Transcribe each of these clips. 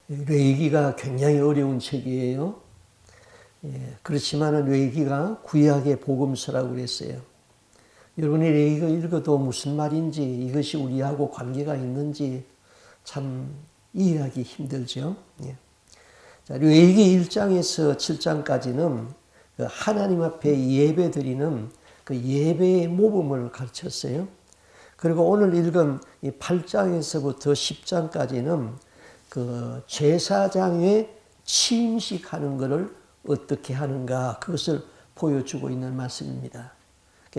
레위기가 굉장히 어려운 책이에요. 그렇지만 레위기가 구약의 복음서라고 그랬어요. 여러분이 레위기가 읽어도 무슨 말인지, 이것이 우리하고 관계가 있는지 참 이해하기 힘들죠. 자, 레위기 1장에서 7장까지는 하나님 앞에 예배드리는 그 예배의 모범을 가르쳤어요. 그리고 오늘 읽은 이 8장에서부터 10장까지는 그 제사장의 취임식 하는 것을 어떻게 하는가, 그것을 보여주고 있는 말씀입니다.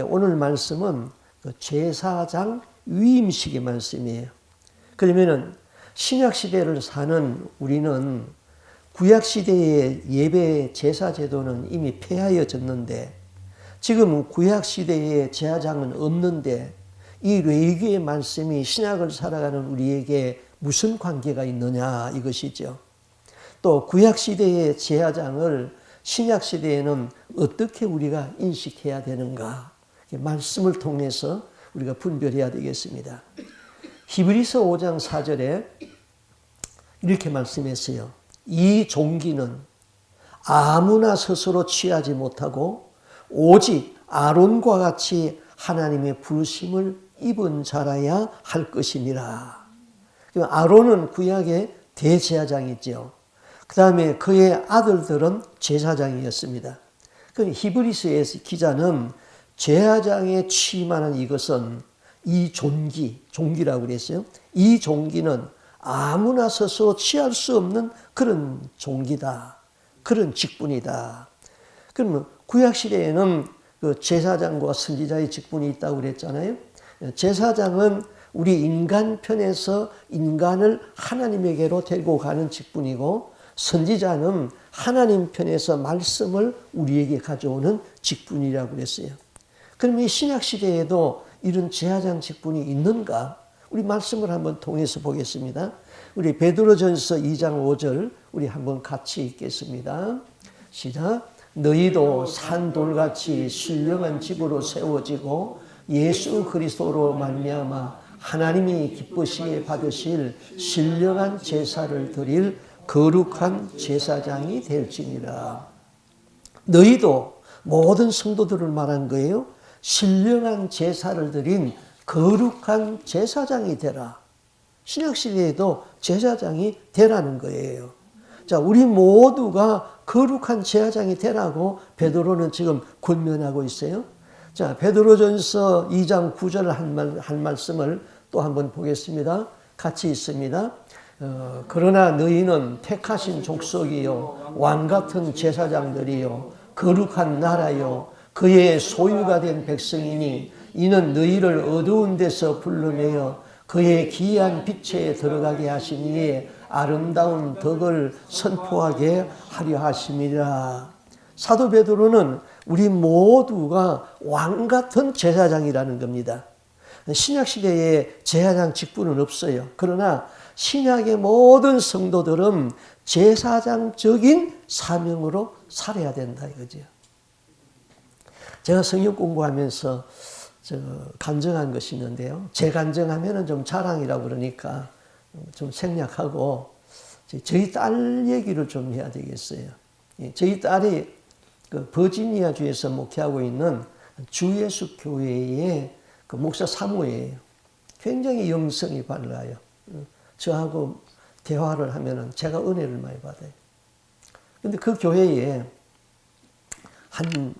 오늘 말씀은 그 제사장 위임식의 말씀이에요. 그러면은 신약시대를 사는 우리는 구약시대의 예배 제사 제도는 이미 폐하여졌는데, 지금 구약시대의 제사장은 없는데 이 레위기의 말씀이 신약을 살아가는 우리에게 무슨 관계가 있느냐, 이것이죠. 또 구약시대의 제사장을 신약시대에는 어떻게 우리가 인식해야 되는가, 말씀을 통해서 우리가 분별해야 되겠습니다. 히브리서 5장 4절에 이렇게 말씀했어요. 이 종기는 아무나 스스로 취하지 못하고 오직 아론과 같이 하나님의 부르심을 입은 자라야 할 것이니라. 아론은 구약의 대제사장이죠. 그 다음에 그의 아들들은 제사장이었습니다. 히브리서의 기자는 제사장에 취임하는 이것은 이 종기라고 그랬어요. 이 종기는 아무나 스스로 취할 수 없는 그런 종기다. 그런 직분이다. 그러면 구약시대에는 그 제사장과 선지자의 직분이 있다고 그랬잖아요. 제사장은 우리 인간 편에서 인간을 하나님에게로 데리고 가는 직분이고, 선지자는 하나님 편에서 말씀을 우리에게 가져오는 직분이라고 그랬어요. 그럼 이 신약시대에도 이런 제사장 직분이 있는가? 우리 말씀을 한번 통해서 보겠습니다. 우리 베드로전서 2장 5절 우리 한번 같이 읽겠습니다. 시작. 너희도 산돌같이 신령한 집으로 세워지고 예수 그리스도로 말미암아 하나님이 기쁘시게 받으실 신령한 제사를 드릴 거룩한 제사장이 될지니라. 너희도 모든 성도들을 말한 거예요. 신령한 제사를 드린 거룩한 제사장이 되라. 신약시대에도 제사장이 되라는 거예요. 자, 우리 모두가 거룩한 제사장이 되라고 베드로는 지금 권면하고 있어요. 자, 베드로전서 2장 9절 한 말씀을 또 한번 보겠습니다. 같이 있습니다. 그러나 너희는 택하신 족속이요 왕같은 제사장들이요 거룩한 나라요 그의 소유가 된 백성이니 이는 너희를 어두운 데서 불러내어 그의 기이한 빛에 들어가게 하시니에 아름다운 덕을 선포하게 하려 하심이라. 사도 베드로는 우리 모두가 왕같은 제사장이라는 겁니다. 신약시대에 제사장 직분은 없어요. 그러나 신약의 모든 성도들은 제사장적인 사명으로 살아야 된다 이거죠. 제가 성경 공부하면서 간증한 것이 있는데요. 재간증하면 좀 자랑이라고 그러니까 좀 생략하고 저희 딸 얘기를 좀 해야 되겠어요. 저희 딸이 그 버지니아 주에서 목회하고 있는 주예수 교회의 그 목사 사모예요. 굉장히 영성이 밝아요. 저하고 대화를 하면은 제가 은혜를 많이 받아요. 근데 그 교회에 한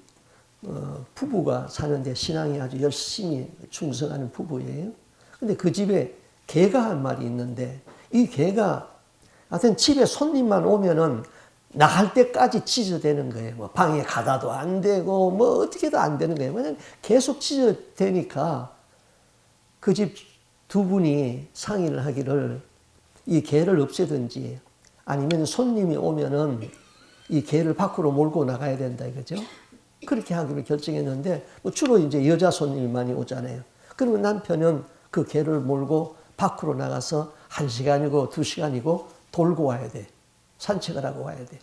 부부가 사는데 신앙이 아주 열심히 충성하는 부부예요. 근데 그 집에 개가 한 마리 있는데 이 개가 하여튼 집에 손님만 오면은 나갈 때까지 찢어대는 거예요. 뭐 방에 가다도 안 되고 뭐 어떻게도 안 되는 거예요. 그냥 계속 찢어대니까 그 집 두 분이 상의를 하기를 이 개를 없애든지 아니면 손님이 오면은 이 개를 밖으로 몰고 나가야 된다 이거죠. 그렇게 하기로 결정했는데 뭐 주로 이제 여자 손님이 많이 오잖아요. 그러면 남편은 그 개를 몰고 밖으로 나가서 1시간이고 2시간이고 돌고 와야 돼. 산책을 하고 와야 돼.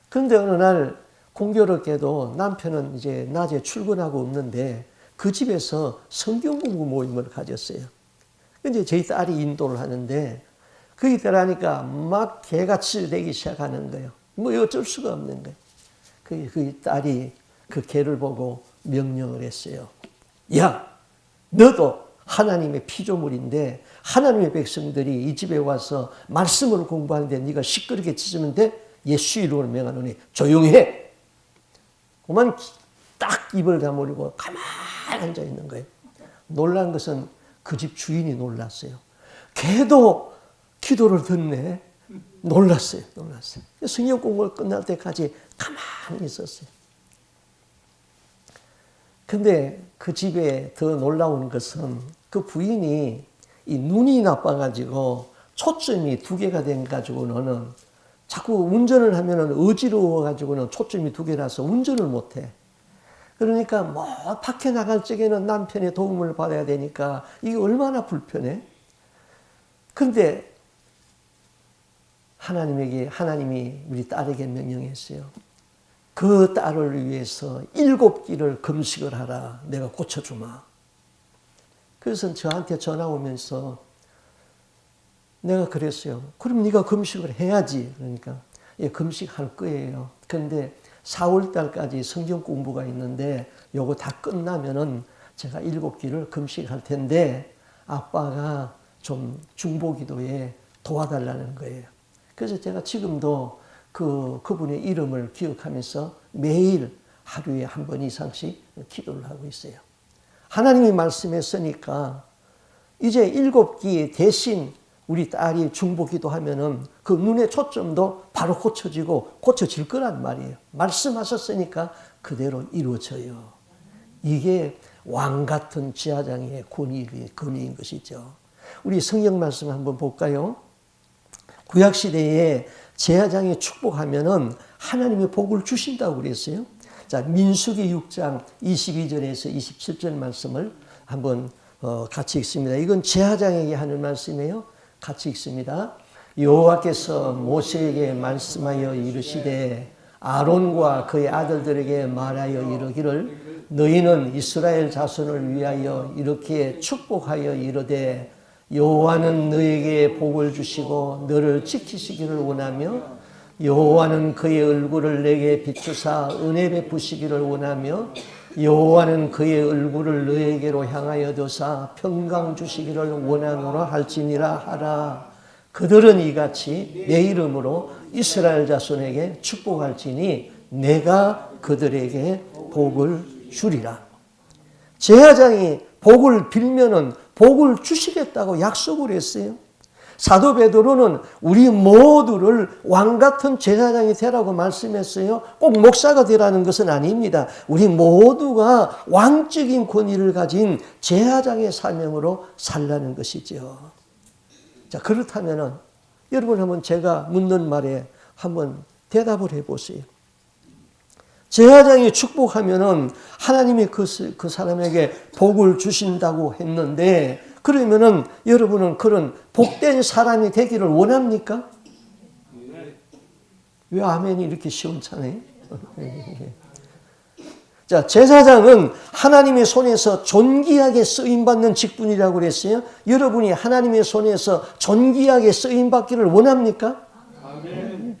그런데 어느 날 공교롭게도 남편은 이제 낮에 출근하고 없는데 그 집에서 성경 공부 모임을 가졌어요. 이제 저희 딸이 인도를 하는데 그게 되라니까 막 개같이 되기 시작하는 거예요. 뭐 어쩔 수가 없는 거예요. 그 딸이 그 개를 보고 명령을 했어요. 야, 너도 하나님의 피조물인데 하나님의 백성들이 이 집에 와서 말씀을 공부하는데 네가 시끄럽게 짖으는데 예수 이름으로 명하노니 조용히 해. 그만 딱 입을 다물고 가만히 앉아 있는 거예요. 놀란 것은 그 집 주인이 놀랐어요. 걔도 기도를 듣네. 놀랐어요. 성경 공부가 끝날 때까지 가만히 있었어요. 근데 그 집에 더 놀라운 것은 그 부인이 이 눈이 나빠가지고 초점이 두 개가 돼가지고는 자꾸 운전을 하면은 어지러워가지고는 초점이 두 개라서 운전을 못해. 그러니까 뭐 밖에 나갈 적에는 남편의 도움을 받아야 되니까 이게 얼마나 불편해. 근데 하나님이 우리 딸에게 명령했어요. 그 딸을 위해서 7끼를 금식을 하라. 내가 고쳐주마. 그래서 저한테 전화 오면서 내가 그랬어요. 그럼 네가 금식을 해야지. 그러니까 예, 금식할 거예요. 근데 4월 달까지 성경 공부가 있는데 요거 다 끝나면은 제가 7끼를 금식할 텐데 아빠가 좀 중보기도에 도와달라는 거예요. 그래서 제가 지금도 그분의 이름을 기억하면서 매일 하루에 한 번 이상씩 기도를 하고 있어요. 하나님이 말씀했으니까 이제 7끼 대신 우리 딸이 중보기도 하면은 그 눈의 초점도 바로 고쳐질 거란 말이에요. 말씀하셨으니까 그대로 이루어져요. 이게 왕 같은 제사장의 권위인 것이죠. 우리 성경 말씀 한번 볼까요? 구약시대에 제사장이 축복하면은 하나님의 복을 주신다고 그랬어요. 자, 민수기 6장 22절에서 27절 말씀을 한번 같이 읽습니다. 이건 제사장에게 하는 말씀이에요. 같이 읽습니다. 여호와께서 모세에게 말씀하여 이르시되 아론과 그의 아들들에게 말하여 이르기를 너희는 이스라엘 자손을 위하여 이렇게 축복하여 이르되 여호와는 너에게 복을 주시고 너를 지키시기를 원하며 여호와는 그의 얼굴을 내게 비추사 은혜 베푸시기를 원하며 여호와는 그의 얼굴을 너에게로 향하여 두사 평강 주시기를 원하노라 할지니라 하라. 그들은 이같이 내 이름으로 이스라엘 자손에게 축복할지니 내가 그들에게 복을 주리라. 제사장이 복을 빌면은 복을 주시겠다고 약속을 했어요. 사도 베드로는 우리 모두를 왕같은 제사장이 되라고 말씀했어요. 꼭 목사가 되라는 것은 아닙니다. 우리 모두가 왕적인 권위를 가진 제사장의 사명으로 살라는 것이죠. 자, 그렇다면은 여러분 한번 제가 묻는 말에 한번 대답을 해보세요. 제사장이 축복하면은 하나님이 그 사람에게 복을 주신다고 했는데 그러면은 여러분은 그런 복된 사람이 되기를 원합니까? 왜 아멘이 이렇게 시원찮아요? 자, 제사장은 하나님의 손에서 존귀하게 쓰임받는 직분이라고 그랬어요. 여러분이 하나님의 손에서 존귀하게 쓰임받기를 원합니까? 아멘.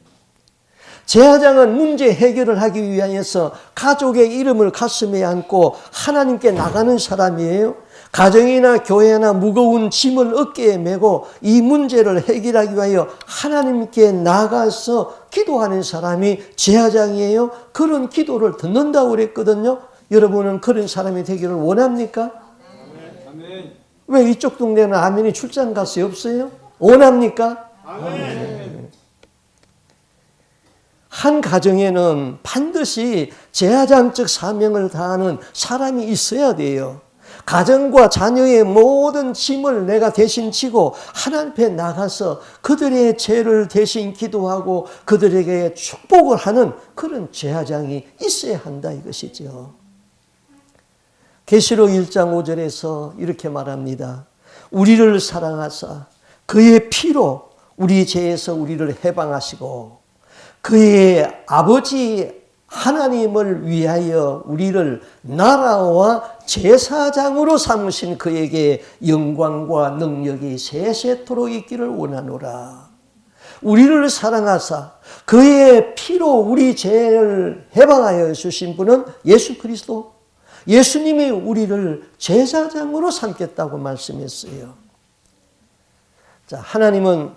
제사장은 문제 해결을 하기 위해서 가족의 이름을 가슴에 안고 하나님께 나가는 사람이에요. 가정이나 교회나 무거운 짐을 어깨에 메고 이 문제를 해결하기 위하여 하나님께 나가서 기도하는 사람이 제사장이에요. 그런 기도를 듣는다고 그랬거든요. 여러분은 그런 사람이 되기를 원합니까? 아멘. 왜 이쪽 동네는 아멘이 출장 가시 없어요? 원합니까? 아멘. 한 가정에는 반드시 제사장적 사명을 다하는 사람이 있어야 돼요. 가정과 자녀의 모든 짐을 내가 대신 지고 하나님 앞에 나가서 그들의 죄를 대신 기도하고 그들에게 축복을 하는 그런 제사장이 있어야 한다 이것이죠. 계시록 1장 5절에서 이렇게 말합니다. 우리를 사랑하사 그의 피로 우리 죄에서 우리를 해방하시고 그의 아버지 하나님을 위하여 우리를 나라와 제사장으로 삼으신 그에게 영광과 능력이 세세토록 있기를 원하노라. 우리를 사랑하사 그의 피로 우리 죄를 해방하여 주신 분은 예수 그리스도, 예수님이 우리를 제사장으로 삼겠다고 말씀했어요. 자, 하나님의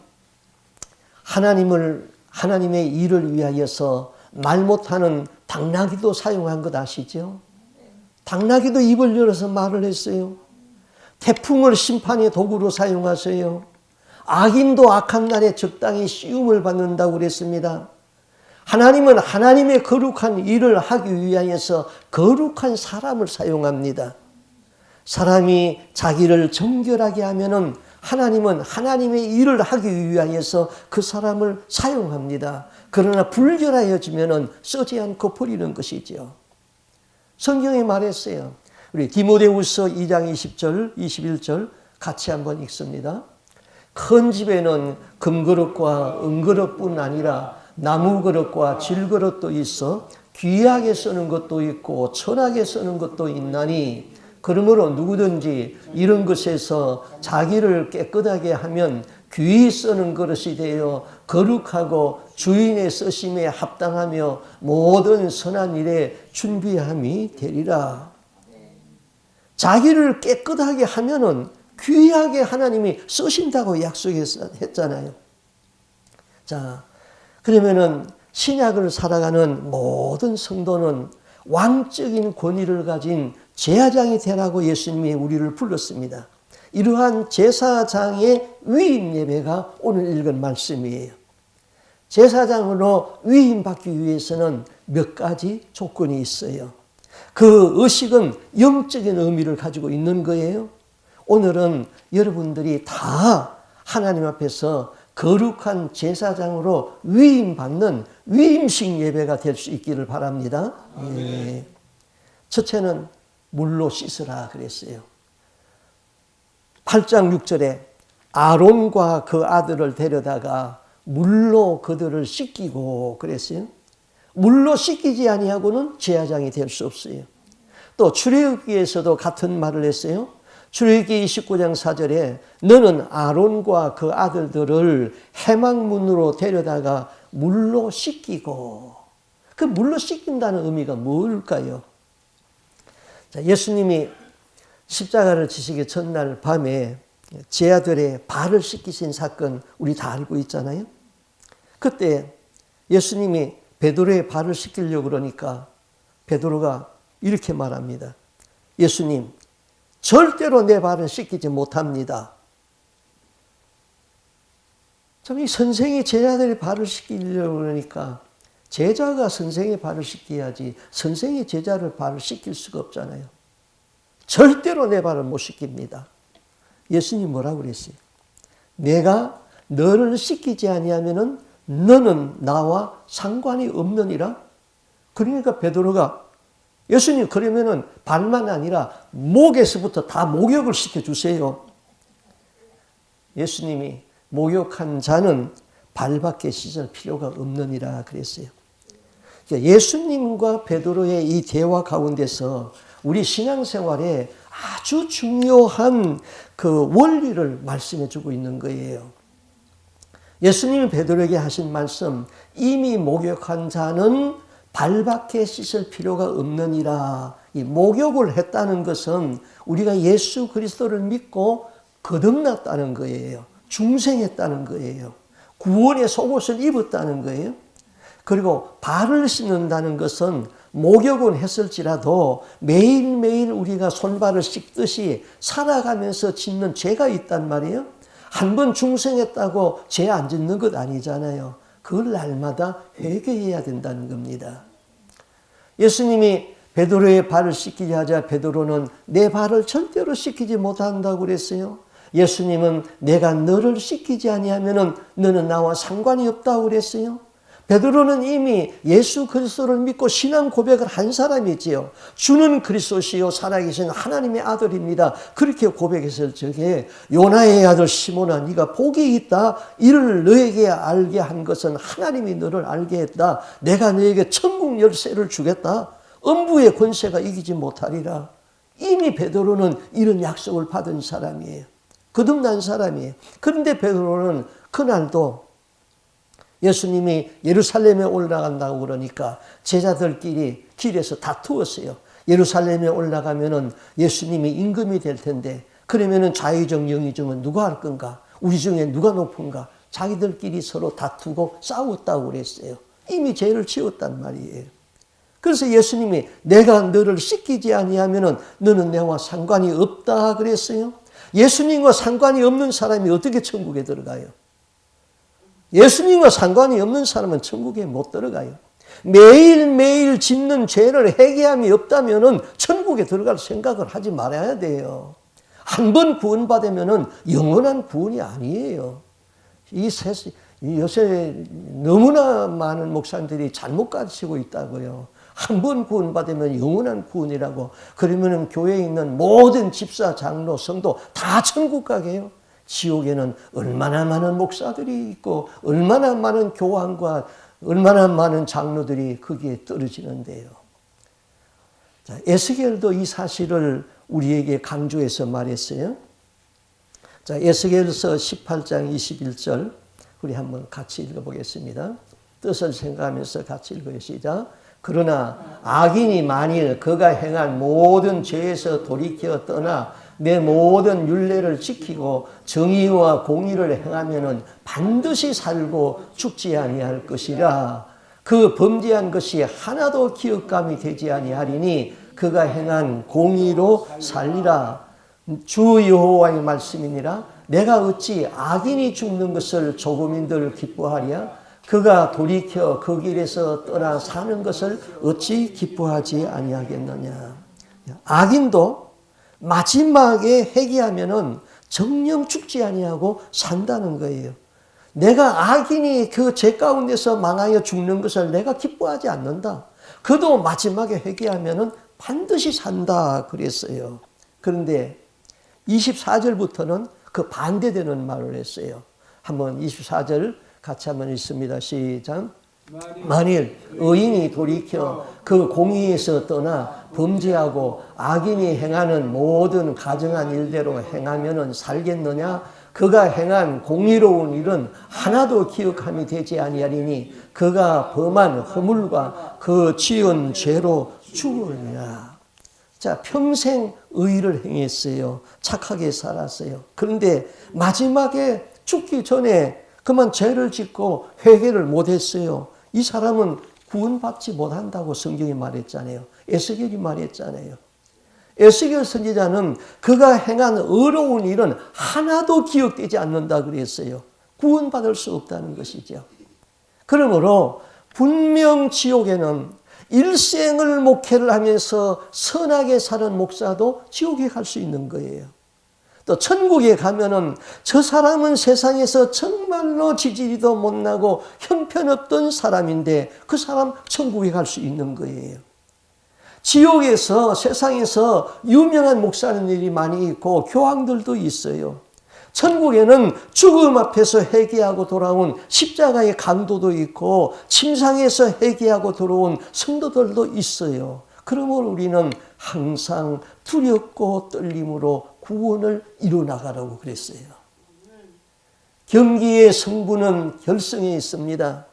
일을 위하여서 말 못하는 당나귀도 사용한 것 아시죠? 당나귀도 입을 열어서 말을 했어요. 태풍을 심판의 도구로 사용하세요. 악인도 악한 날에 적당히 시움을 받는다고 그랬습니다. 하나님은 하나님의 거룩한 일을 하기 위하여서 거룩한 사람을 사용합니다. 사람이 자기를 정결하게 하면은 하나님은 하나님의 일을 하기 위하여서 그 사람을 사용합니다. 그러나 불결하여지면은 쓰지 않고 버리는 것이죠. 성경에 말했어요. 우리 디모데후서 2장 20절, 21절 같이 한번 읽습니다. 큰 집에는 금그릇과 은그릇뿐 아니라 나무그릇과 질그릇도 있어 귀하게 쓰는 것도 있고 천하게 쓰는 것도 있나니 그러므로 누구든지 이런 것에서 자기를 깨끗하게 하면 귀히 쓰는 그릇이 되어 거룩하고 주인의 쓰심에 합당하며 모든 선한 일에 준비함이 되리라. 자기를 깨끗하게 하면은 귀하게 하나님이 쓰신다고 약속했잖아요. 자, 그러면은 신약을 살아가는 모든 성도는 왕적인 권위를 가진 제사장이 되라고 예수님이 우리를 불렀습니다. 이러한 제사장의 위임 예배가 오늘 읽은 말씀이에요. 제사장으로 위임받기 위해서는 몇 가지 조건이 있어요. 그 의식은 영적인 의미를 가지고 있는 거예요. 오늘은 여러분들이 다 하나님 앞에서 거룩한 제사장으로 위임받는 위임식 예배가 될 수 있기를 바랍니다. 예. 첫째는 물로 씻으라 그랬어요. 8장 6절에 아론과 그 아들을 데려다가 물로 그들을 씻기고 그랬어요. 물로 씻기지 아니하고는 제사장이 될 수 없어요. 또 출애굽기에서도 같은 말을 했어요. 출애굽기 29장 4절에 너는 아론과 그 아들들을 해망문으로 데려다가 물로 씻기고, 그 물로 씻긴다는 의미가 뭘까요? 자, 예수님이 십자가를 지시기 전날 밤에 제 아들의 발을 씻기신 사건 우리 다 알고 있잖아요. 그때 예수님이 베드로의 발을 씻기려고 그러니까 베드로가 이렇게 말합니다. 예수님, 절대로 내 발은 씻기지 못합니다. 참, 이 선생이 제자들의 발을 씻기려고 그러니까 제자가 선생의 발을 씻겨야지 선생이 제자를 발을 씻길 수가 없잖아요. 절대로 내 발을 못 씻깁니다. 예수님 뭐라고 그랬어요? 내가 너를 씻기지 아니하면은 너는 나와 상관이 없느니라. 그러니까 베드로가 예수님 그러면은 발만 아니라 목에서부터 다 목욕을 시켜주세요. 예수님이 목욕한 자는 발밖에 씻을 필요가 없느니라 그랬어요. 예수님과 베드로의 이 대화 가운데서 우리 신앙생활에 아주 중요한 그 원리를 말씀해 주고 있는 거예요. 예수님이 베드로에게 하신 말씀, 이미 목욕한 자는 발밖에 씻을 필요가 없느니라. 이 목욕을 했다는 것은 우리가 예수 그리스도를 믿고 거듭났다는 거예요. 중생했다는 거예요. 구원의 속옷을 입었다는 거예요. 그리고 발을 씻는다는 것은 목욕은 했을지라도 매일매일 우리가 손발을 씻듯이 살아가면서 짓는 죄가 있단 말이에요. 한 번 중생했다고 죄 안 짓는 것 아니잖아요. 그걸 날마다 회개해야 된다는 겁니다. 예수님이 베드로의 발을 씻기게 하자 베드로는 내 발을 절대로 씻기지 못한다고 그랬어요. 예수님은 내가 너를 씻기지 아니하면은 너는 나와 상관이 없다고 그랬어요. 베드로는 이미 예수 그리스도를 믿고 신앙 고백을 한 사람이지요. 주는 그리스도시요 살아계신 하나님의 아들입니다. 그렇게 고백했을 적에 요나의 아들 시몬아 네가 복이 있다. 이를 너에게 알게 한 것은 하나님이 너를 알게 했다. 내가 너에게 천국 열쇠를 주겠다. 음부의 권세가 이기지 못하리라. 이미 베드로는 이런 약속을 받은 사람이에요. 거듭난 사람이에요. 그런데 베드로는 그날도 예수님이 예루살렘에 올라간다고 그러니까 제자들끼리 길에서 다투었어요. 예루살렘에 올라가면은 예수님이 임금이 될 텐데 그러면은 좌의정 영의정은 누가 할 건가? 우리 중에 누가 높은가? 자기들끼리 서로 다투고 싸웠다고 그랬어요. 이미 죄를 지었단 말이에요. 그래서 예수님이 내가 너를 씻기지 아니하면은 너는 내와 상관이 없다 그랬어요. 예수님과 상관이 없는 사람이 어떻게 천국에 들어가요? 예수님과 상관이 없는 사람은 천국에 못 들어가요. 매일매일 짓는 죄를 회개함이 없다면 천국에 들어갈 생각을 하지 말아야 돼요. 한 번 구원받으면 영원한 구원이 아니에요. 요새 너무나 많은 목사님들이 잘못 가르치고 있다고요. 한 번 구원받으면 영원한 구원이라고. 그러면 교회에 있는 모든 집사, 장로, 성도 다 천국 가게요. 지옥에는 얼마나 많은 목사들이 있고 얼마나 많은 교황과 얼마나 많은 장로들이 거기에 떨어지는데요. 자, 에스겔도 이 사실을 우리에게 강조해서 말했어요. 자, 에스겔서 18장 21절 우리 한번 같이 읽어보겠습니다. 뜻을 생각하면서 같이 읽어요. 시작. 그러나 악인이 만일 그가 행한 모든 죄에서 돌이켜 떠나 내 모든 율례를 지키고 정의와 공의를 행하면은 반드시 살고 죽지 아니할 것이라. 그 범죄한 것이 하나도 기억감이 되지 아니하리니 그가 행한 공의로 살리라. 주 여호와의 말씀이니라. 내가 어찌 악인이 죽는 것을 조금인들 기뻐하랴? 그가 돌이켜 그 길에서 떠나 사는 것을 어찌 기뻐하지 아니하겠느냐. 악인도 마지막에 회개하면은 정령 죽지 아니하고 산다는 거예요. 내가 악인이 그 죄 가운데서 망하여 죽는 것을 내가 기뻐하지 않는다. 그도 마지막에 회개하면은 반드시 산다 그랬어요. 그런데 24절부터는 그 반대되는 말을 했어요. 한번 24절 같이 한번 읽습니다. 시작. 만일 의인이 돌이켜 그 공의에서 떠나 범죄하고 악인이 행하는 모든 가증한 일대로 행하면은 살겠느냐? 그가 행한 공의로운 일은 하나도 기억함이 되지 아니하리니 그가 범한 허물과 그 지은 죄로 죽으리라. 자, 평생 의를 행했어요. 착하게 살았어요. 그런데 마지막에 죽기 전에 그만 죄를 짓고 회개를 못했어요. 이 사람은 구원받지 못한다고 성경이 말했잖아요. 에스겔이 말했잖아요. 에스겔 선지자는 그가 행한 의로운 일은 하나도 기억되지 않는다 그랬어요. 구원받을 수 없다는 것이죠. 그러므로 분명 지옥에는 일생을 목회를 하면서 선하게 사는 목사도 지옥에 갈 수 있는 거예요. 또 천국에 가면은 저 사람은 세상에서 정말로 지지리도 못나고 형편없던 사람인데 그 사람 천국에 갈 수 있는 거예요. 지옥에서 세상에서 유명한 목사님들이 많이 있고 교황들도 있어요. 천국에는 죽음 앞에서 회개하고 돌아온 십자가의 강도도 있고 침상에서 회개하고 들어온 성도들도 있어요. 그러므로 우리는 항상 두렵고 떨림으로 구원을 이루어나가라고 그랬어요. 경기의 승부는 결승에 있습니다.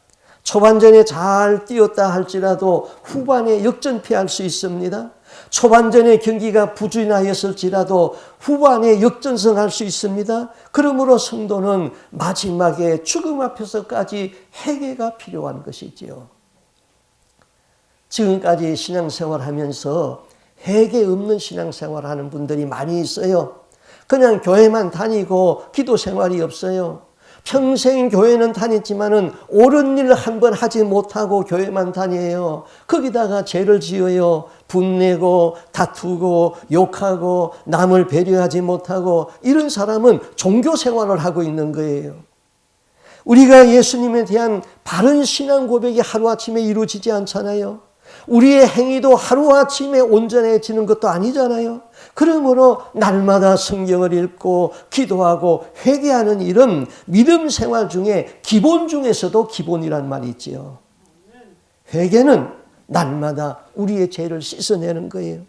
초반전에 잘 뛰었다 할지라도 후반에 역전패할 수 있습니다. 초반전에 경기가 부진하였을지라도 후반에 역전승할 수 있습니다. 그러므로 성도는 마지막에 죽음 앞에서까지 회개가 필요한 것이지요. 지금까지 신앙생활하면서 회개 없는 신앙생활하는 분들이 많이 있어요. 그냥 교회만 다니고 기도 생활이 없어요. 평생 교회는 다녔지만은 옳은 일 한 번 하지 못하고 교회만 다녀요. 거기다가 죄를 지어요. 분내고 다투고 욕하고 남을 배려하지 못하고 이런 사람은 종교 생활을 하고 있는 거예요. 우리가 예수님에 대한 바른 신앙 고백이 하루아침에 이루어지지 않잖아요. 우리의 행위도 하루아침에 온전해지는 것도 아니잖아요. 그러므로 날마다 성경을 읽고 기도하고 회개하는 일은 믿음 생활 중에 기본 중에서도 기본이란 말이 있지요. 회개는 날마다 우리의 죄를 씻어내는 거예요.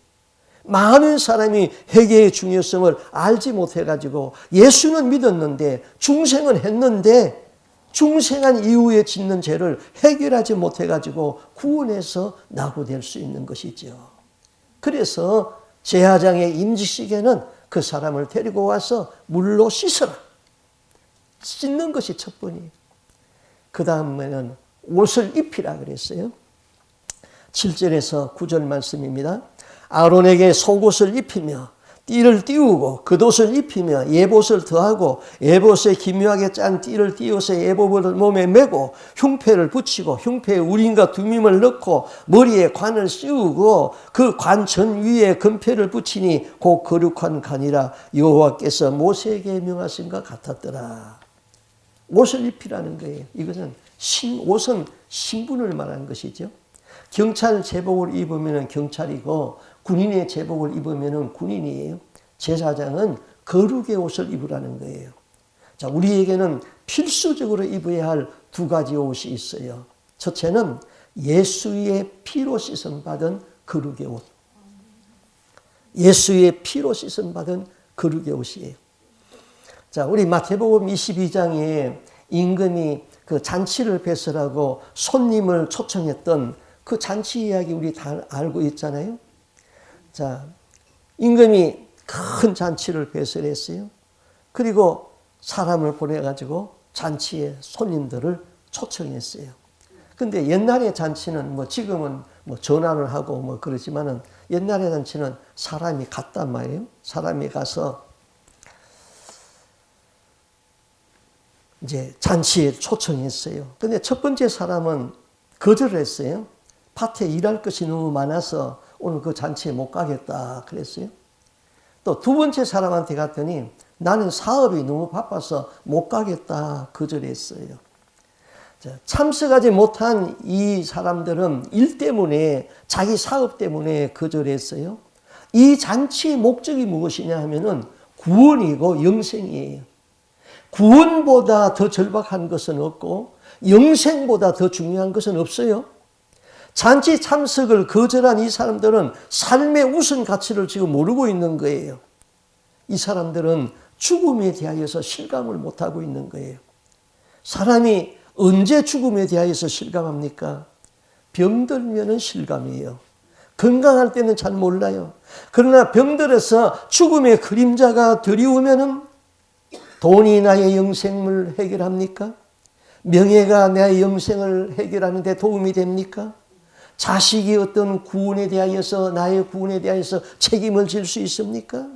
많은 사람이 회개의 중요성을 알지 못해가지고 예수는 믿었는데 중생은 했는데 중생한 이후에 짓는 죄를 해결하지 못해가지고 구원해서 낙오될 수 있는 것이죠. 그래서 제사장의 임직식에는 그 사람을 데리고 와서 물로 씻어라. 씻는 것이 첫 번이에요. 그 다음에는 옷을 입히라 그랬어요. 7절에서 9절 말씀입니다. 아론에게 속옷을 입히며 띠를 띄우고 겉옷을 입히며 예봇을 더하고 예봇에 기묘하게 짠 띠를 띄워서 예복을 몸에 메고 흉패를 붙이고 흉패에 우림과 두밈을 넣고 머리에 관을 씌우고 그 관 전 위에 금패를 붙이니 곧 거룩한 관이라 여호와께서 모세에게 명하신 것 같았더라. 옷을 입히라는 거예요. 이것은 옷은 신분을 말하는 것이죠. 경찰 제복을 입으면 경찰이고 군인의 제복을 입으면 군인이에요. 제사장은 거룩의 옷을 입으라는 거예요. 자, 우리에게는 필수적으로 입어야 할 두 가지 옷이 있어요. 첫째는 예수의 피로 씻음 받은 거룩의 옷. 예수의 피로 씻음 받은 거룩의 옷이에요. 자, 우리 마태복음 22장에 임금이 그 잔치를 배설하고 손님을 초청했던 그 잔치 이야기 우리 다 알고 있잖아요. 자, 임금이 큰 잔치를 배설했어요. 그리고 사람을 보내가지고 잔치에 손님들을 초청했어요. 근데 옛날의 잔치는 지금은 전화를 하고 그러지만은 옛날의 잔치는 사람이 갔단 말이에요. 사람이 가서 이제 잔치에 초청했어요. 근데 첫 번째 사람은 거절을 했어요. 밭에 일할 것이 너무 많아서 오늘 그 잔치에 못 가겠다 그랬어요. 또 두 번째 사람한테 갔더니 나는 사업이 너무 바빠서 못 가겠다 거절했어요. 참석하지 못한 이 사람들은 일 때문에 자기 사업 때문에 거절했어요. 이 잔치의 목적이 무엇이냐 하면은 구원이고 영생이에요. 구원보다 더 절박한 것은 없고 영생보다 더 중요한 것은 없어요. 잔치 참석을 거절한 이 사람들은 삶의 우선 가치를 지금 모르고 있는 거예요. 이 사람들은 죽음에 대하여서 실감을 못하고 있는 거예요. 사람이 언제 죽음에 대하여서 실감합니까? 병들면 실감이에요. 건강할 때는 잘 몰라요. 그러나 병들어서 죽음의 그림자가 드리우면 돈이 나의 영생을 해결합니까? 명예가 나의 영생을 해결하는 데 도움이 됩니까? 자식이 어떤 구원에 대하여서 나의 구원에 대하여서 책임을 질 수 있습니까?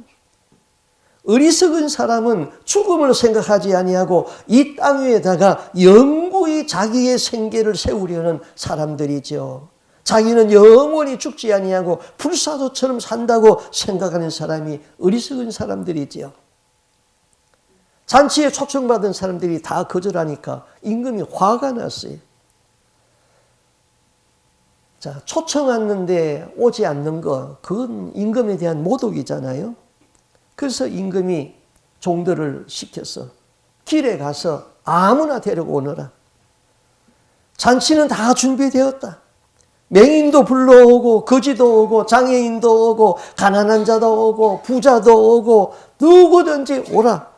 어리석은 사람은 죽음을 생각하지 아니하고 이 땅 위에다가 영구히 자기의 생계를 세우려는 사람들이죠. 자기는 영원히 죽지 아니하고 불사조처럼 산다고 생각하는 사람이 어리석은 사람들이죠. 잔치에 초청받은 사람들이 다 거절하니까 임금이 화가 났어요. 자, 초청 왔는데 오지 않는 거, 그건 임금에 대한 모독이잖아요. 그래서 임금이 종들을 시켜서 길에 가서 아무나 데리고 오너라. 잔치는 다 준비되었다. 맹인도 불러오고 거지도 오고 장애인도 오고 가난한 자도 오고 부자도 오고 누구든지 오라.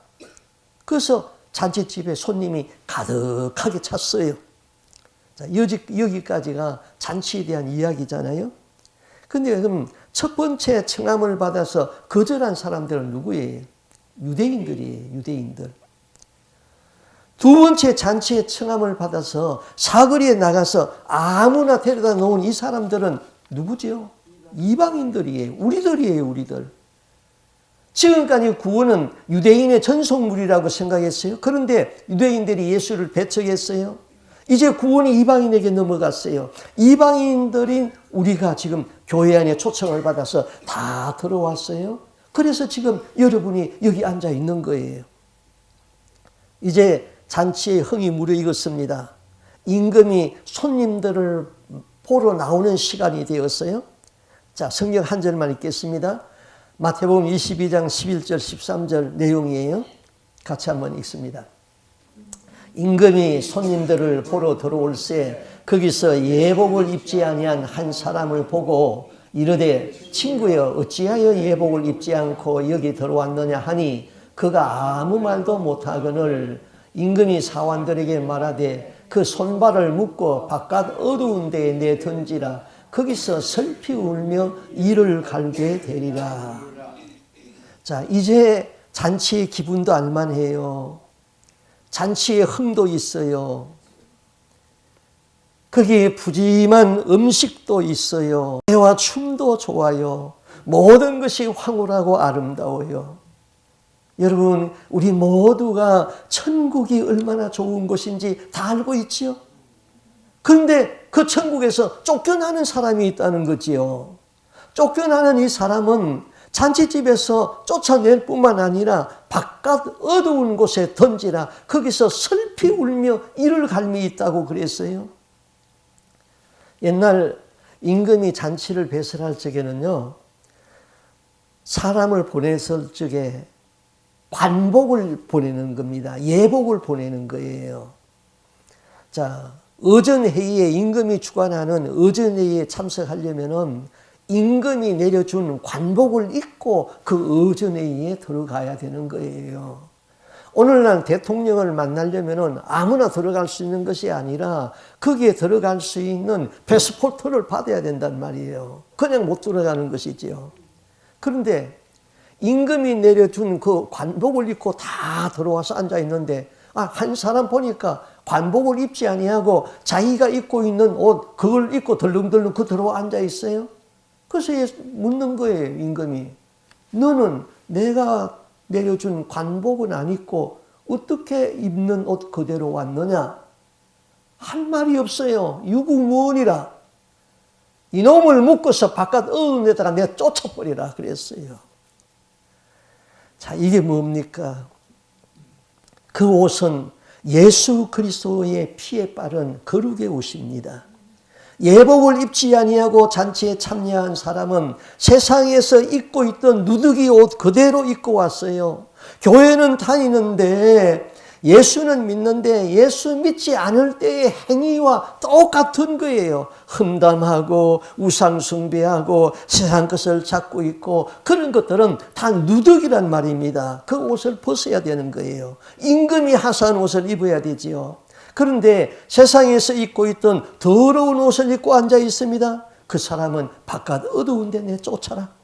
그래서 잔치집에 손님이 가득하게 찼어요. 자, 여기까지가 잔치에 대한 이야기잖아요. 근데 그럼 첫 번째 청함을 받아서 거절한 사람들은 누구예요? 유대인들이에요. 유대인들. 두 번째 잔치에 청함을 받아서 사거리에 나가서 아무나 데려다 놓은 이 사람들은 누구지요? 이방인들이에요. 우리들이에요. 우리들. 지금까지 구원은 유대인의 전속물이라고 생각했어요. 그런데 유대인들이 예수를 배척했어요. 이제 구원이 이방인에게 넘어갔어요. 이방인들인 우리가 지금 교회 안에 초청을 받아서 다 들어왔어요. 그래서 지금 여러분이 여기 앉아 있는 거예요. 이제 잔치에 흥이 무르익었습니다. 임금이 손님들을 보러 나오는 시간이 되었어요. 자, 성경 한 절만 읽겠습니다. 마태복음 22장 11절 13절 내용이에요. 같이 한번 읽습니다. 임금이 손님들을 보러 들어올새 거기서 예복을 입지 아니한 한 사람을 보고 이르되 친구여 어찌하여 예복을 입지 않고 여기 들어왔느냐 하니 그가 아무 말도 못하거늘 임금이 사환들에게 말하되 그 손발을 묶고 바깥 어두운 데에 내던지라 거기서 슬피 울며 이를 갈게 되리라. 자, 이제 잔치의 기분도 알만해요. 잔치의 흥도 있어요. 거기에 푸짐한 음식도 있어요. 노래와 춤도 좋아요. 모든 것이 황홀하고 아름다워요. 여러분, 우리 모두가 천국이 얼마나 좋은 곳인지 다 알고 있지요? 그런데 그 천국에서 쫓겨나는 사람이 있다는 거지요. 쫓겨나는 이 사람은 잔치집에서 쫓아낼 뿐만 아니라 바깥 어두운 곳에 던지라 거기서 슬피 울며 이를 갈미 있다고 그랬어요. 옛날 임금이 잔치를 배설할 적에는요, 사람을 보냈을 적에 관복을 보내는 겁니다. 예복을 보내는 거예요. 자, 의전회의에 임금이 주관하는 의전회의에 참석하려면은 임금이 내려준 관복을 입고 그 의전회의에 들어가야 되는 거예요. 오늘날 대통령을 만나려면은 아무나 들어갈 수 있는 것이 아니라 거기에 들어갈 수 있는 패스포트를 받아야 된단 말이에요. 그냥 못 들어가는 것이지요. 그런데 임금이 내려준 그 관복을 입고 다 들어와서 앉아 있는데 한 사람 보니까 관복을 입지 아니하고 자기가 입고 있는 옷 그걸 입고 덜렁덜렁 그 들어와 앉아 있어요. 그래서 묻는 거예요. 임금이 너는 내가 내려준 관복은 안 입고 어떻게 입는 옷 그대로 왔느냐? 할 말이 없어요. 유구무원이라. 이놈을 묶어서 바깥 어두운 데다가 내가 쫓아버리라 그랬어요. 자, 이게 뭡니까? 그 옷은 예수 그리스도의 피에 빠른 거룩의 옷입니다. 예복을 입지 아니하고 잔치에 참여한 사람은 세상에서 입고 있던 누더기 옷 그대로 입고 왔어요. 교회는 다니는데 예수는 믿는데 예수 믿지 않을 때의 행위와 똑같은 거예요. 험담하고 우상숭배하고 세상 것을 찾고 있고 그런 것들은 다 누더기란 말입니다. 그 옷을 벗어야 되는 거예요. 임금이 하사한 옷을 입어야 되지요. 그런데 세상에서 입고 있던 더러운 옷을 입고 앉아 있습니다. 그 사람은 바깥 어두운 데 내쫓아라.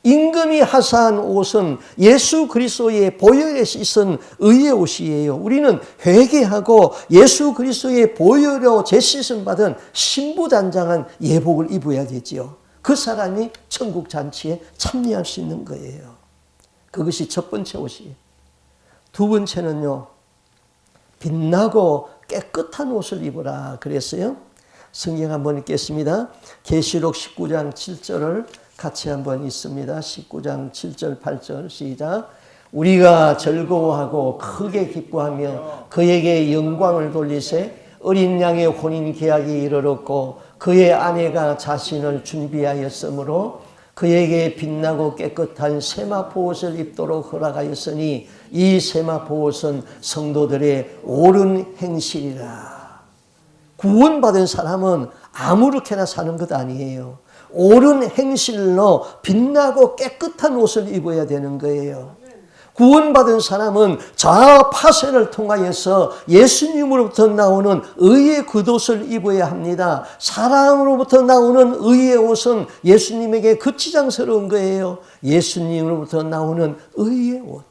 임금이 하사한 옷은 예수 그리스도의 보혈에 씻은 의의 옷이에요. 우리는 회개하고 예수 그리스도의 보혈로 재씻음 받은 신부단장한 예복을 입어야 되지요. 그 사람이 천국 잔치에 참여할 수 있는 거예요. 그것이 첫 번째 옷이에요. 두 번째는요, 빛나고 깨끗한 옷을 입어라 그랬어요. 성경 한번 읽겠습니다. 계시록 19장 7절을 같이 한번 읽습니다. 19장 7절 8절 시작. 우리가 즐거워하고 크게 기뻐하며 그에게 영광을 돌리세 어린 양의 혼인 계약이 이르렀고 그의 아내가 자신을 준비하였으므로 그에게 빛나고 깨끗한 세마포 옷을 입도록 허락하였으니 이 세마포 옷은 성도들의 옳은 행실이라. 구원받은 사람은 아무렇게나 사는 것 아니에요. 옳은 행실로 빛나고 깨끗한 옷을 입어야 되는 거예요. 구원받은 사람은 자아 파쇄를 통하여서 예수님으로부터 나오는 의의 겉옷을 입어야 합니다. 사랑으로부터 나오는 의의 옷은 예수님에게 거치장스러운 거예요. 예수님으로부터 나오는 의의 옷.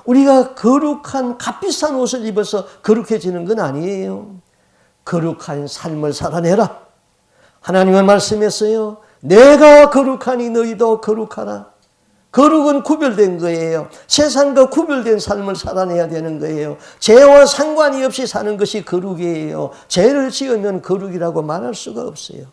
우리가 거룩한 값비싼 옷을 입어서 거룩해지는 건 아니에요. 거룩한 삶을 살아내라. 하나님은 말씀했어요. 내가 거룩하니 너희도 거룩하라. 거룩은 구별된 거예요. 세상과 구별된 삶을 살아내야 되는 거예요. 죄와 상관이 없이 사는 것이 거룩이에요. 죄를 지으면 거룩이라고 말할 수가 없어요.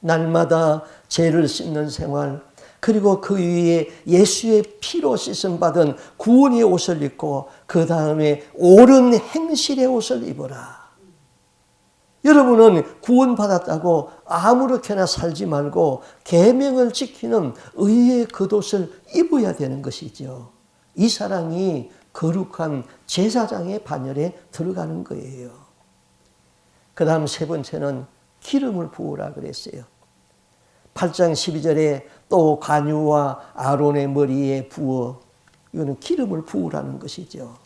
날마다 죄를 씻는 생활, 그리고 그 위에 예수의 피로 씻음받은 구원의 옷을 입고 그 다음에 옳은 행실의 옷을 입어라. 여러분은 구원받았다고 아무렇게나 살지 말고 계명을 지키는 의의 겉옷을 입어야 되는 것이죠. 이 사랑이 거룩한 제사장의 반열에 들어가는 거예요. 그 다음 세 번째는 기름을 부으라 그랬어요. 8장 12절에 또 관유와 아론의 머리에 부어, 이거는 기름을 부으라는 것이죠.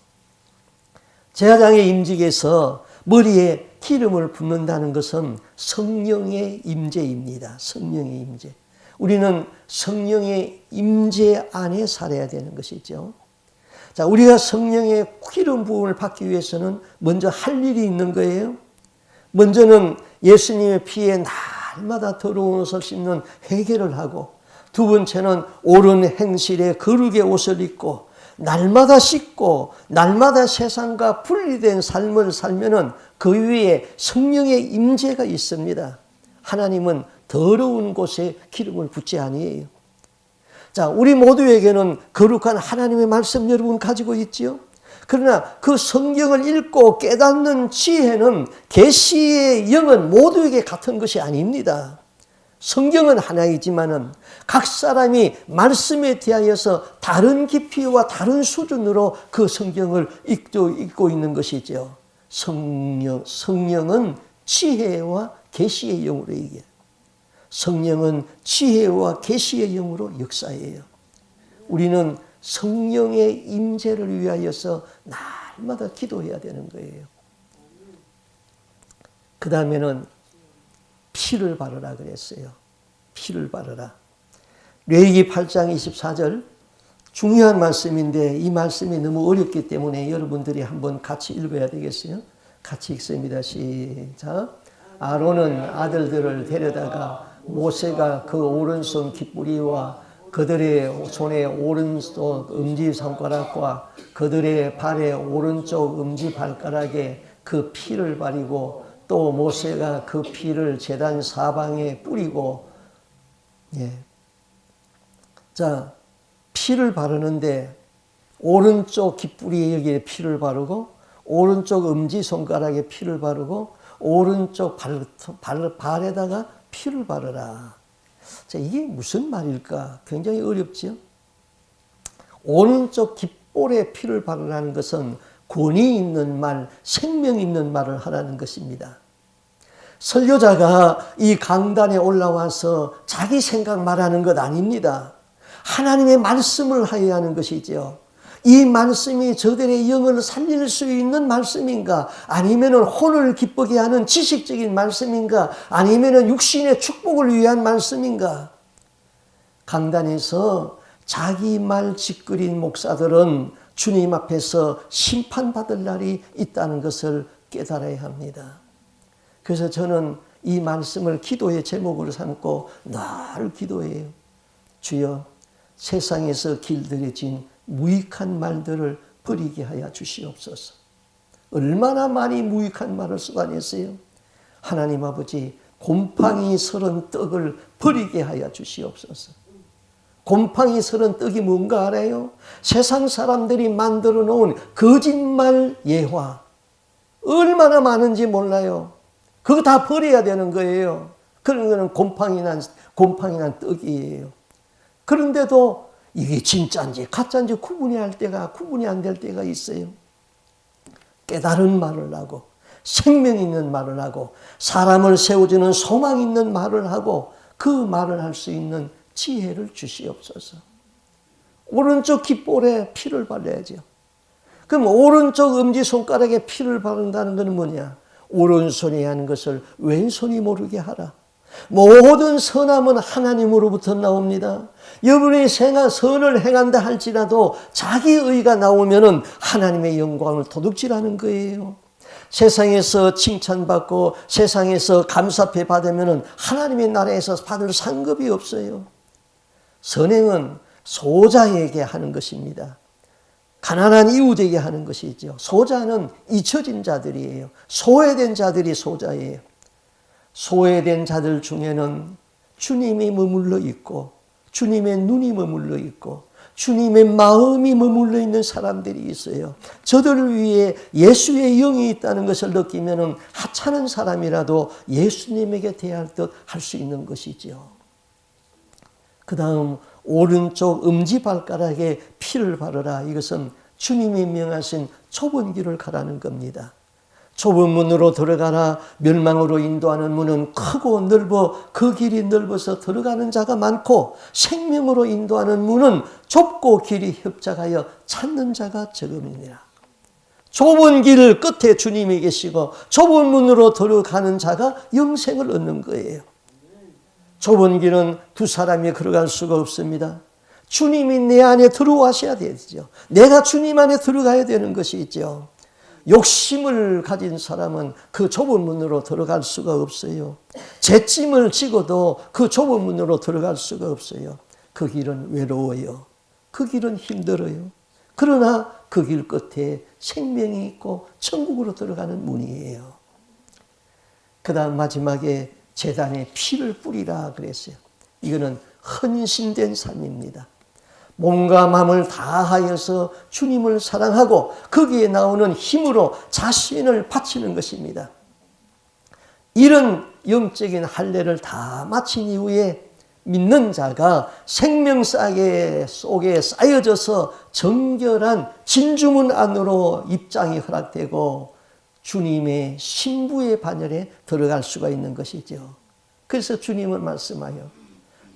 제사장의 임직에서 머리에 기름을 붓는다는 것은 성령의 임재입니다. 성령의 임재. 우리는 성령의 임재 안에 살아야 되는 것이죠. 자, 우리가 성령의 기름 부음을 받기 위해서는 먼저 할 일이 있는 거예요. 먼저는 예수님의 피에 날마다 더러운 옷을 씻는 회개를 하고, 두 번째는 옳은 행실에 거룩의 옷을 입고 날마다 씻고 날마다 세상과 분리된 삶을 살면은 그 위에 성령의 임재가 있습니다. 하나님은 더러운 곳에 기름을 붓지 아니에요. 자, 우리 모두에게는 거룩한 하나님의 말씀 여러분 가지고 있지요. 그러나 그 성경을 읽고 깨닫는 지혜는, 계시의 영은 모두에게 같은 것이 아닙니다. 성경은 하나이지만은 각 사람이 말씀에 대하여서 다른 깊이와 다른 수준으로 그 성경을 읽고 있는 것이죠. 성령은 지혜와 계시의 영으로 얘기해요. 성령은 지혜와 계시의 영으로 역사해요. 우리는 성령의 임재를 위하여서 날마다 기도해야 되는 거예요. 그 다음에는 피를 바르라 그랬어요. 피를 바르라. 레위기 8장 24절, 중요한 말씀인데 이 말씀이 너무 어렵기 때문에 여러분들이 한번 같이 읽어야 되겠어요. 같이 읽습니다. 시작. 아론은 아들들을 데려다가 모세가 그 오른손 깃뿌리와 그들의 손의 오른손 엄지손가락과 그들의 발의 오른쪽 엄지발가락에 그 피를 바르고, 또 모세가 그 피를 제단 사방에 뿌리고, 자, 피를 바르는데 오른쪽 깃뿌리에 여기에 피를 바르고, 오른쪽 엄지손가락에 피를 바르고, 오른쪽 발에다가 피를 바르라. 자, 이게 무슨 말일까? 굉장히 어렵죠. 오른쪽 깃볼에 피를 바르라는 것은 권위 있는 말, 생명 있는 말을 하라는 것입니다. 설교자가 이 강단에 올라와서 자기 생각 말하는 것 아닙니다. 하나님의 말씀을 하여야 하는 것이죠. 이 말씀이 저들의 영을 살릴 수 있는 말씀인가? 아니면 혼을 기쁘게 하는 지식적인 말씀인가? 아니면 육신의 축복을 위한 말씀인가? 강단에서 자기 말 짓거린 목사들은 주님 앞에서 심판받을 날이 있다는 것을 깨달아야 합니다. 그래서 저는 이 말씀을 기도의 제목으로 삼고 늘 기도해요. 주여, 세상에서 길들여진 무익한 말들을 버리게 하여 주시옵소서. 얼마나 많이 무익한 말을 쏟아냈어요. 하나님 아버지, 곰팡이 설은 떡을 버리게 하여 주시옵소서. 곰팡이 설은 떡이 뭔가 알아요? 세상 사람들이 만들어 놓은 거짓말 예화. 얼마나 많은지 몰라요. 그거 다 버려야 되는 거예요. 그런 거는 곰팡이 난 떡이에요. 그런데도 이게 진짜인지 가짜인지 구분이 안 될 때가 있어요. 깨달은 말을 하고, 생명 있는 말을 하고, 사람을 세워주는 소망 있는 말을 하고, 그 말을 할 수 있는 지혜를 주시옵소서. 오른쪽 깃볼에 피를 바르야죠. 그럼 오른쪽 엄지손가락에 피를 바른다는 것은 뭐냐? 오른손이 하는 것을 왼손이 모르게 하라. 모든 선함은 하나님으로부터 나옵니다. 여러분이 선을 행한다 할지라도 자기 의가 나오면은 하나님의 영광을 도둑질하는 거예요. 세상에서 칭찬받고 세상에서 감사패 받으면은 하나님의 나라에서 받을 상급이 없어요. 선행은 소자에게 하는 것입니다. 가난한 이웃에게 하는 것이죠. 소자는 잊혀진 자들이에요. 소외된 자들이 소자예요. 소외된 자들 중에는 주님이 머물러 있고 주님의 눈이 머물러 있고 주님의 마음이 머물러 있는 사람들이 있어요. 저들을 위해 예수의 영이 있다는 것을 느끼면 하찮은 사람이라도 예수님에게 대할 듯 할 수 있는 것이죠. 그 다음 오른쪽 엄지발가락에 피를 바르라. 이것은 주님이 명하신 좁은 길을 가라는 겁니다. 좁은 문으로 들어가라. 멸망으로 인도하는 문은 크고 넓어 그 길이 넓어서 들어가는 자가 많고 생명으로 인도하는 문은 좁고 길이 협착하여 찾는 자가 적음이니라. 좁은 길 끝에 주님이 계시고 좁은 문으로 들어가는 자가 영생을 얻는 거예요. 좁은 길은 두 사람이 걸어갈 수가 없습니다. 주님이 내 안에 들어와셔야 되죠. 내가 주님 안에 들어가야 되는 것이죠. 욕심을 가진 사람은 그 좁은 문으로 들어갈 수가 없어요. 재짐을 지고도 그 좁은 문으로 들어갈 수가 없어요. 그 길은 외로워요. 그 길은 힘들어요. 그러나 그 길 끝에 생명이 있고 천국으로 들어가는 문이에요. 그 다음 마지막에 제단에 피를 뿌리라 그랬어요. 이거는 헌신된 삶입니다. 몸과 마음을 다하여서 주님을 사랑하고 거기에 나오는 힘으로 자신을 바치는 것입니다. 이런 영적인 할례를 다 마친 이후에 믿는 자가 생명싸개 속에 쌓여져서 정결한 진주문 안으로 입장이 허락되고 주님의 신부의 반열에 들어갈 수가 있는 것이죠. 그래서 주님은 말씀하여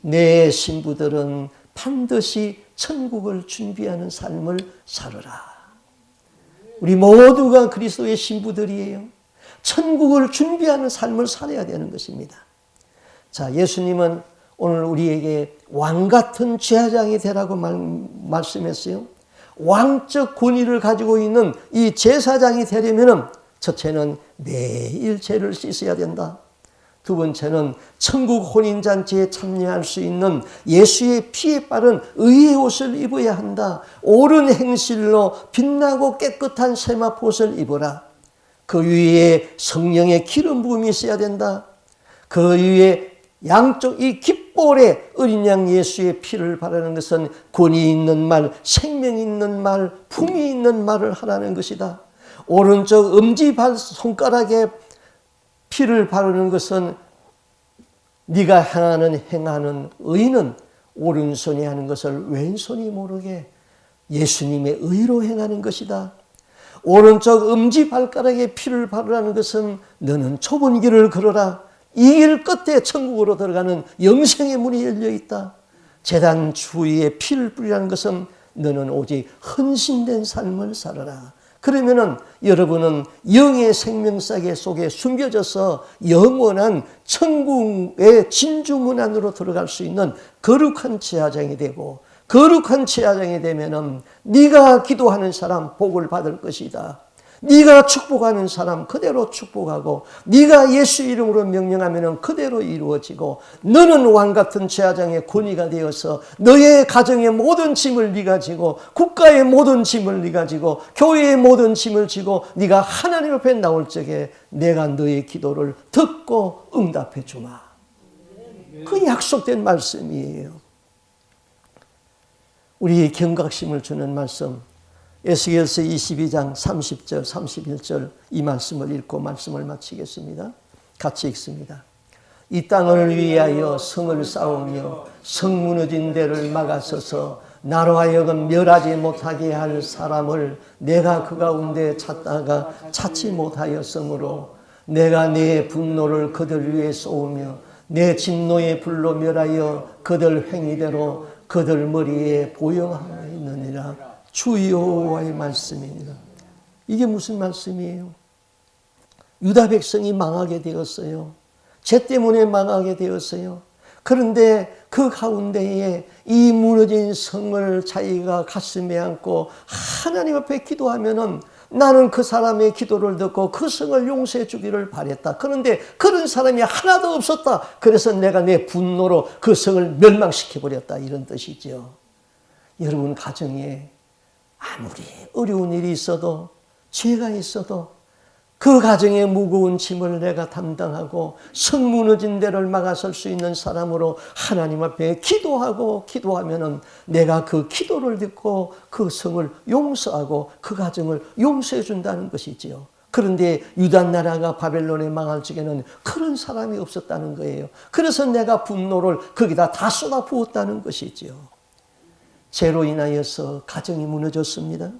내 신부들은 반드시 천국을 준비하는 삶을 살아라. 우리 모두가 그리스도의 신부들이에요. 천국을 준비하는 삶을 살아야 되는 것입니다. 자, 예수님은 오늘 우리에게 왕 같은 제사장이 되라고 말씀했어요. 왕적 권위를 가지고 있는 이 제사장이 되려면 첫째는 매일 죄를 씻어야 된다. 두 번째는 천국 혼인잔치에 참여할 수 있는 예수의 피에 빠른 의의 옷을 입어야 한다. 옳은 행실로 빛나고 깨끗한 세마포옷을 입어라. 그 위에 성령의 기름 부음이 있어야 된다. 그 위에 양쪽 이 깃볼에 어린 양 예수의 피를 바르는 것은 권위 있는 말, 생명 있는 말, 품위 있는 말을 하라는 것이다. 오른쪽 엄지발 손가락에 피를 바르는 것은 네가 행하는 의는 오른손이 하는 것을 왼손이 모르게 예수님의 의로 행하는 것이다. 오른쪽 엄지발가락에 피를 바르라는 것은 너는 좁은 길을 걸어라. 이 길 끝에 천국으로 들어가는 영생의 문이 열려 있다. 제단 주위에 피를 뿌리라는 것은 너는 오직 헌신된 삶을 살아라. 그러면은 여러분은 영의 생명싸개 속에 숨겨져서 영원한 천국의 진주문 안으로 들어갈 수 있는 거룩한 제사장이 되고, 거룩한 제사장이 되면은 네가 기도하는 사람 복을 받을 것이다. 네가 축복하는 사람 그대로 축복하고, 네가 예수 이름으로 명령하면 그대로 이루어지고, 너는 왕같은 제사장의 권위가 되어서 너의 가정의 모든 짐을 네가 지고, 국가의 모든 짐을 네가 지고, 교회의 모든 짐을 지고 네가 하나님 앞에 나올 적에 내가 너의 기도를 듣고 응답해 주마. 그 약속된 말씀이에요. 우리의 경각심을 주는 말씀, 에스겔서 22장 30절 31절 이 말씀을 읽고 말씀을 마치겠습니다. 같이 읽습니다. 이 땅을 위하여 성을 쌓으며 성 무너진 데를 막아서서 나로 하여금 멸하지 못하게 할 사람을 내가 그 가운데 찾다가 찾지 못하였으므로 내가 내 분노를 그들 위에 쏘으며 내 진노의 불로 멸하여 그들 행위대로 그들 머리에 보영하였느니라. 주 여호와의 말씀입니다. 이게 무슨 말씀이에요? 유다 백성이 망하게 되었어요. 죄 때문에 망하게 되었어요. 그런데 그 가운데에 이 무너진 성을 자기가 가슴에 안고 하나님 앞에 기도하면은 나는 그 사람의 기도를 듣고 그 성을 용서해 주기를 바랬다. 그런데 그런 사람이 하나도 없었다. 그래서 내가 내 분노로 그 성을 멸망시켜버렸다. 이런 뜻이죠. 여러분 가정에 아무리 어려운 일이 있어도, 죄가 있어도 그 가정의 무거운 짐을 내가 담당하고 성 무너진 데를 막아설 수 있는 사람으로 하나님 앞에 기도하면은 내가 그 기도를 듣고 그 성을 용서하고 그 가정을 용서해 준다는 것이지요. 그런데 유다 나라가 바벨론에 망할 적에는 그런 사람이 없었다는 거예요. 그래서 내가 분노를 거기다 다 쏟아 부었다는 것이지요. 죄로 인하여서 가정이 무너졌습니다.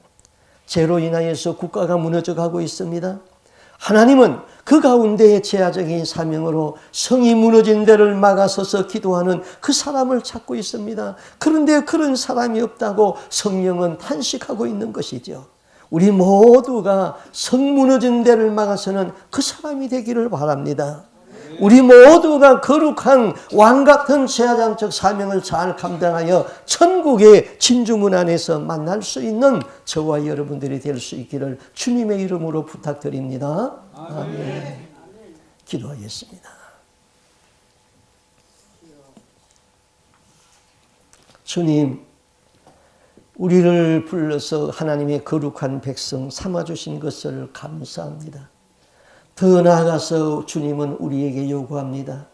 죄로 인하여서 국가가 무너져 가고 있습니다. 하나님은 그 가운데의 제하적인 사명으로 성이 무너진 데를 막아서서 기도하는 그 사람을 찾고 있습니다. 그런데 그런 사람이 없다고 성령은 탄식하고 있는 것이죠. 우리 모두가 성 무너진 데를 막아서는 그 사람이 되기를 바랍니다. 우리 모두가 거룩한 왕같은 제사장적 사명을 잘 감당하여 천국의 진주문 안에서 만날 수 있는 저와 여러분들이 될 수 있기를 주님의 이름으로 부탁드립니다. 아멘. 기도하겠습니다. 주님, 우리를 불러서 하나님의 거룩한 백성 삼아주신 것을 감사합니다. 더 나아가서 주님은 우리에게 요구합니다.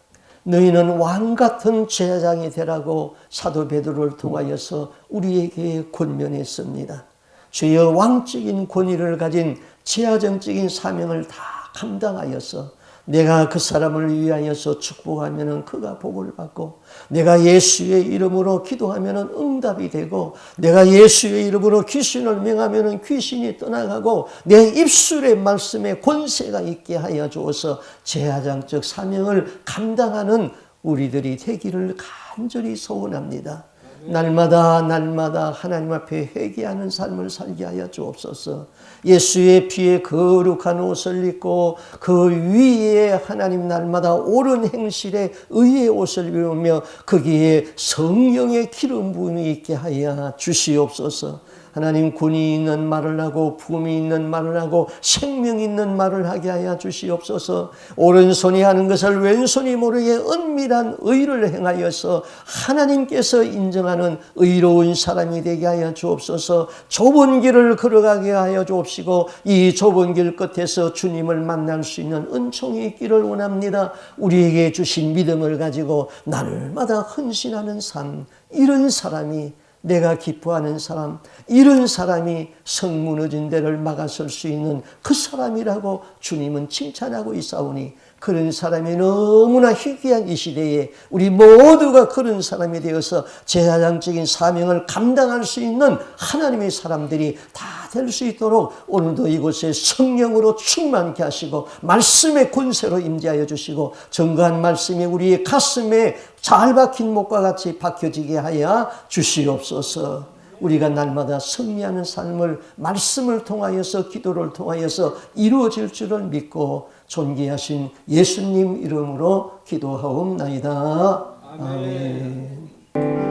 너희는 왕같은 제사장이 되라고 사도 베드로를 통하여서 우리에게 권면했습니다. 주여, 왕적인 권위를 가진 제사장적인 사명을 다 감당하여서 내가 그 사람을 위하여서 축복하면 그가 복을 받고, 내가 예수의 이름으로 기도하면 응답이 되고, 내가 예수의 이름으로 귀신을 명하면 귀신이 떠나가고, 내 입술의 말씀에 권세가 있게 하여 주어서 제사장적 사명을 감당하는 우리들이 되기를 간절히 소원합니다. 날마다 하나님 앞에 회개하는 삶을 살게 하여 주옵소서. 예수의 피에 거룩한 옷을 입고 그 위에 하나님 날마다 옳은 행실에 의의 옷을 입으며 거기에 성령의 기름 부음이 있게 하여 주시옵소서. 하나님, 군이 있는 말을 하고 부음이 있는 말을 하고 생명 있는 말을 하게 하여 주시옵소서. 오른손이 하는 것을 왼손이 모르게 은밀한 의를 행하여서 하나님께서 인정하는 의로운 사람이 되게 하여 주옵소서. 좁은 길을 걸어가게 하여 주옵시고 이 좁은 길 끝에서 주님을 만날 수 있는 은총이 있기를 원합니다. 우리에게 주신 믿음을 가지고 날마다 헌신하는 삶, 이런 사람이, 내가 기뻐하는 사람, 이런 사람이 성 무너진 데를 막아설 수 있는 그 사람이라고 주님은 칭찬하고 있사오니, 그런 사람이 너무나 희귀한 이 시대에 우리 모두가 그런 사람이 되어서 제사장적인 사명을 감당할 수 있는 하나님의 사람들이 다 될 수 있도록 오늘도 이곳에 성령으로 충만케 하시고 말씀의 권세로 임재하여 주시고 정교한 말씀이 우리의 가슴에 잘 박힌 목과 같이 박혀지게 하여 주시옵소서. 우리가 날마다 승리하는 삶을 말씀을 통하여서, 기도를 통하여서 이루어질 줄을 믿고 존귀하신 예수님 이름으로 기도하옵나이다. 아멘.